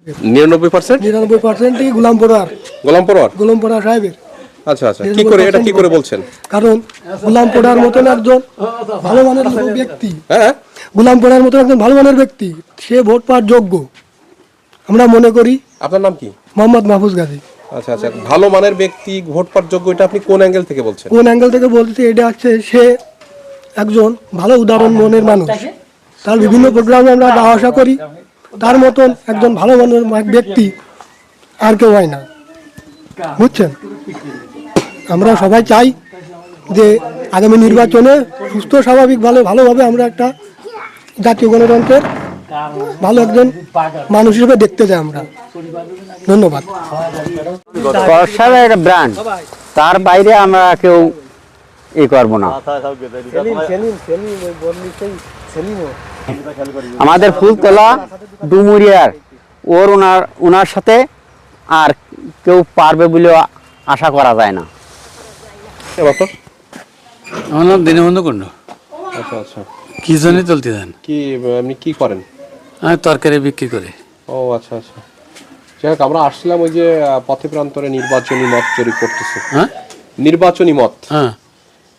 99%? 99%ই গোলাম পরোয়ার সাহেবের। আচ্ছা আচ্ছা, কি করে এটা কি করে বলছেন? কারণ গোলাম পরোয়ার মতন একজন ভালো মানের ব্যক্তি, হ্যাঁ, গোলাম পরোয়ার মতন একজন ভালো মানের ব্যক্তি, সে ভোট পাওয়ার যোগ্য আমরা মনে করি। আপনার নাম কি? মোহাম্মদ মাহফুজ গাজী। আচ্ছা আচ্ছা, ভালো মানের ব্যক্তি ভোট পাওয়ার যোগ্য, এটা আপনি কোন অ্যাঙ্গেল থেকে বলছেন? কোন অ্যাঙ্গেল থেকে বলতে, এটা হচ্ছে সে একজন ভালো উদাহরণ মনের মানুষ, তার বিভিন্ন প্রোগ্রামে আমরা যাওয়া আসা করি, তার মতন একজন ভালো মনের ব্যক্তি আর কেউ হয় না, বুঝছেন? আমরা সবাই চাই যে আগামী নির্বাচনে সুস্থ স্বাভাবিক ভালোভাবে আমরা একটা জাতীয় গণতন্ত্রের ভালো একজন মানুষ হিসেবে দেখতে চাই আমরা। ধন্যবাদ। একটা ব্র্যান্ড, তার বাইরে আমরা কেউ করবো না। আমাদের ফুলতলা ডুমুরিয়ার ওনার সাথে আর কেউ পারবে বলে আশা করা যায় না। আমার নাম দীনবন্ধু কুণ্ডু। আচ্ছা আচ্ছা, কি জন্য চলতে দেন? কি আপনি কি করেন? আমি তরকারি বিক্রি করি। ও আচ্ছা আচ্ছা, যাই হোক, আমরা আসছিলাম ওই যে পথে প্রান্তরে নির্বাচনী মত জরিপ করতেছে। হ্যাঁ, নির্বাচনী মত, হ্যাঁ,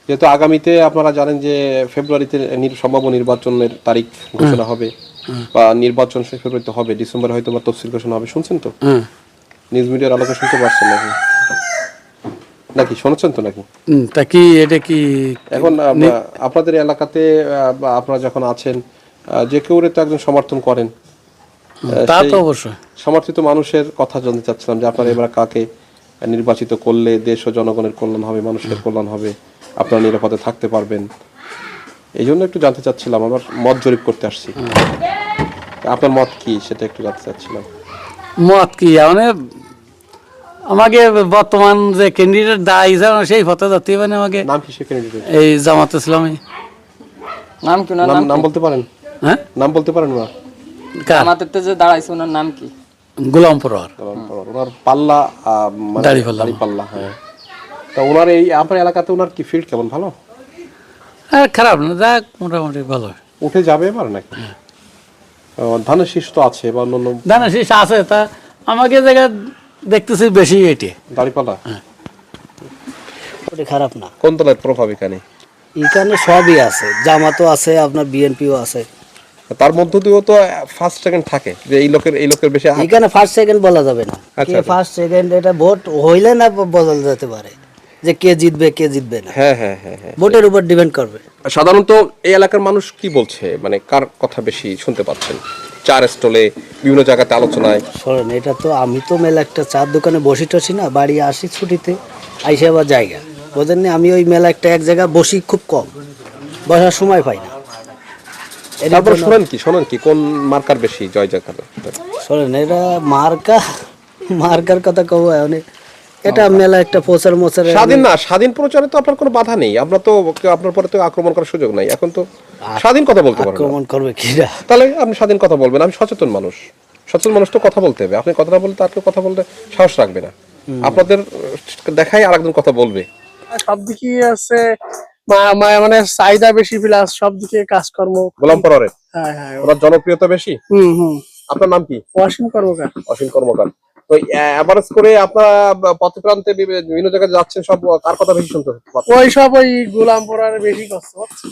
যেহেতু আগামীতে আপনারা জানেন যে ফেব্রুয়ারিতে সম্ভাব্য নির্বাচনের তারিখ ঘোষণা হবে, বা নির্বাচন ফেব্রুয়ারিতে হবে, ডিসেম্বরে হয়তো বা তফসিল ঘোষণা হবে, শুনছেন তো? নিউজ মিডিয়ার আলোকে শুনতে পারছেন নাকি শুনছেন তো নাকি? তা কি এটা কি এখন আপনাদের এলাকাতে আপনারা যখন আছেন, যে কেউ তো একজন সমর্থন করেন, তা তো অবশ্যই সমর্থিত মানুষের কথা জানতে চাচ্ছিলাম যে আপনারা এবার কাকে নির্বাচিত করলে দেশ ও জনগণের কল্যাণ হবে, মানুষের কল্যাণ হবে, আপনারা নিরাপদে থাকতে পারবেন, এই জন্য একটু জানতে চাচ্ছিলাম। আমার মত জরিপ করতে আসছি, আপনার মত কি সেটা একটু জানতে চাচ্ছিলাম। মত কি মানে আমাকে বর্তমান যে ক্যান্ডিডেট দাঁড়াই সেই পথে যাতে মানে আমাকে নাম কি সে ক্যান্ডিডেট? এই জামাত ইসলামী। নাম কি? নাম বলতে পারেন? হ্যাঁ, নাম বলতে পারেন না? আমাদের যে দাঁড়াইছে ওনার নাম কি? গোলাম পরোয়ার। ওনার পাল্লা দাড়িপাল্লা। হ্যাঁ, তা ওনার এই আপনার এলাকাতে ওনার কি ফিল্ড কেমন? ভালো? হ্যাঁ, খারাপ না, যাক মোটামুটি ভালো। উঠে যাবে এবার নাকি? ধানের শীষ তো আছে, বা অন্য ধানের শীষ আছে, তা আমাকে জায়গা দেখতেছি বেশি এটি দাড়িপাল্লা। খারাপ না। কোন দলের প্রভাব এখানে? এখানে সবই আছে, জামাতও আছে, আপনার বিএনপিও আছে। তার মধ্য দিয়েও তো ফার্স্ট সেকেন্ড থাকে, যে এই লোকের বেশি। এখানে ফার্স্ট সেকেন্ড বলা যাবে না, আচ্ছা, কে ফার্স্ট সেকেন্ড এটা ভোট হইলে না বদল যেতে পারে, যে কে জিতবে না। হ্যাঁ হ্যাঁ হ্যাঁ হ্যাঁ, ভোটের উপর ডিপেন্ড করবে। সাধারণত এই এলাকার মানুষ কি বলছে, মানে কার কথা বেশি শুনতে পাচ্ছেন চার স্টলে বিভিন্ন জায়গাতে আলোচনায়? শোনেন, এটা তো আমি তো মেলা একটা চার দোকানে বসি টসি না, বাড়ি আসি ছুটিতে, আইসে আবার জায়গা বোঝেন না, আমি ওই মেলা একটা এক জায়গায় বসি খুব কম, বসার সময় পাই না। তারপর শোনেন কি কোন মার্কার বেশি জয় জয়কার? শোনেন, এটা মার্কার কথা কব, এটা মেলা একটা প্রচার মোচার। স্বাধীন প্রচারে তো আপনার কোনো বাধা নেই, আপনার পরে তো আক্রমণ করার সুযোগ নাই, এখন তো স্বাধীন কথা বলতে পারবেন। আক্রমণ করবে কিরা? তাহলে আপনি স্বাধীন কথা বলবেন। আমি সচেতন মানুষ তো কথা বলতে হবে। আপনি কথা না বলতে আর কেউ কথা বলতে সাহস রাখবে না, আপনাদের দেখাই আর একজন কথা বলবে। সব দিকে আছে মানে চাহিদা বেশি, প্লাস সব দিকে কাজকর্ম। গোলাম পরোয়ারের হ্যাঁ, ওনার জনপ্রিয়তা বেশি। আপনার নাম কি? অসীম কর্মকার। তো এভারেজ করে আপনারা পথ প্রান্তে বিভিন্ন জায়গায় যাচ্ছেন, সব কার কথা বেশি শুনতে পাচ্ছেন? ওই গোলাম পরোয়ার বেশি কষ্ট হচ্ছে,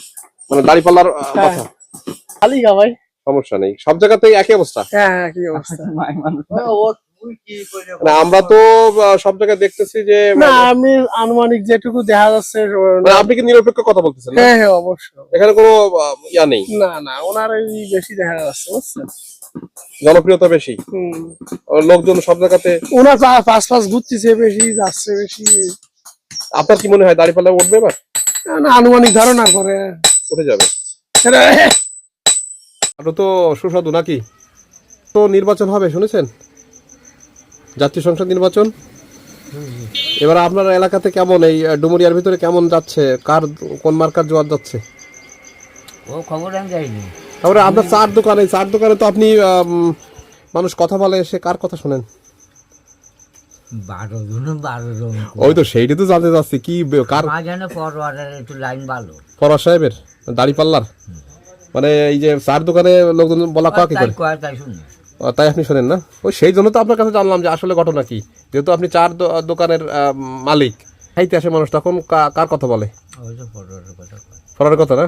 মানে দাড়িপাল্লার কথা। খালি ভাই, সমস্যা নেই, সব জায়গাতেই একই অবস্থা। হ্যাঁ কি অবস্থা। মানে আমরা তো সব জায়গায় দেখতেছি যে, না আমি আনুমানিক যেটুকু দেখা যাচ্ছে। মানে আপনি কি নিরপেক্ষ কথা বলতেছেন? হ্যাঁ অবশ্যই, এখানে কোনো ইয়া নেই। না ওনার এই বেশি দেখা যাচ্ছে, বুঝছেন, জনপ্রিয়তা বেশি, লোকজন সব জায়গাতে ওনার পাঁচ ঘুরতেছে বেশি, যাচ্ছে বেশি। আপনার কি মনে হয় দাড়িপাল্লা উঠবে এবার? না, আনুমানিক ধারণা করে উঠে যাবে। আপনার তো সুস্বাদু নাকি? তো নির্বাচন হবে শুনেছেন, জাতীয় সংসদ নির্বাচন। এবার আপনার এলাকাতে কেমন, এই ডুমুরিয়ার ভিতরে কেমন যাচ্ছে, কোন মার্কার জোয়ার যাচ্ছে? ও খবর আমি যাইনি। তারপরে আপনার চার দোকানে তো আপনি মানুষ কথা বলে, সে কার কথা শোনেন? 12 জন। ওই তো সেইটা তো জানতে চাচ্ছি, কি কার? মাঝখানে পরোয়ারের একটু লাইন ভালো। পরোয়ার সাহেবের দাড়িপাল্লার, মানে এই যে চার দোকানে লোকজন বলা কাকে করে? তাই শুনি। তাই আপনি শোনেন না? ওই সেই জন্য তো আপনার কাছে জানলাম যে আসলে ঘটনা কি। যেহেতু আপনি চার দোকানের মালিক, খাইতে আসে মানুষ তখন কার কথা বলে? ফরার কথা না?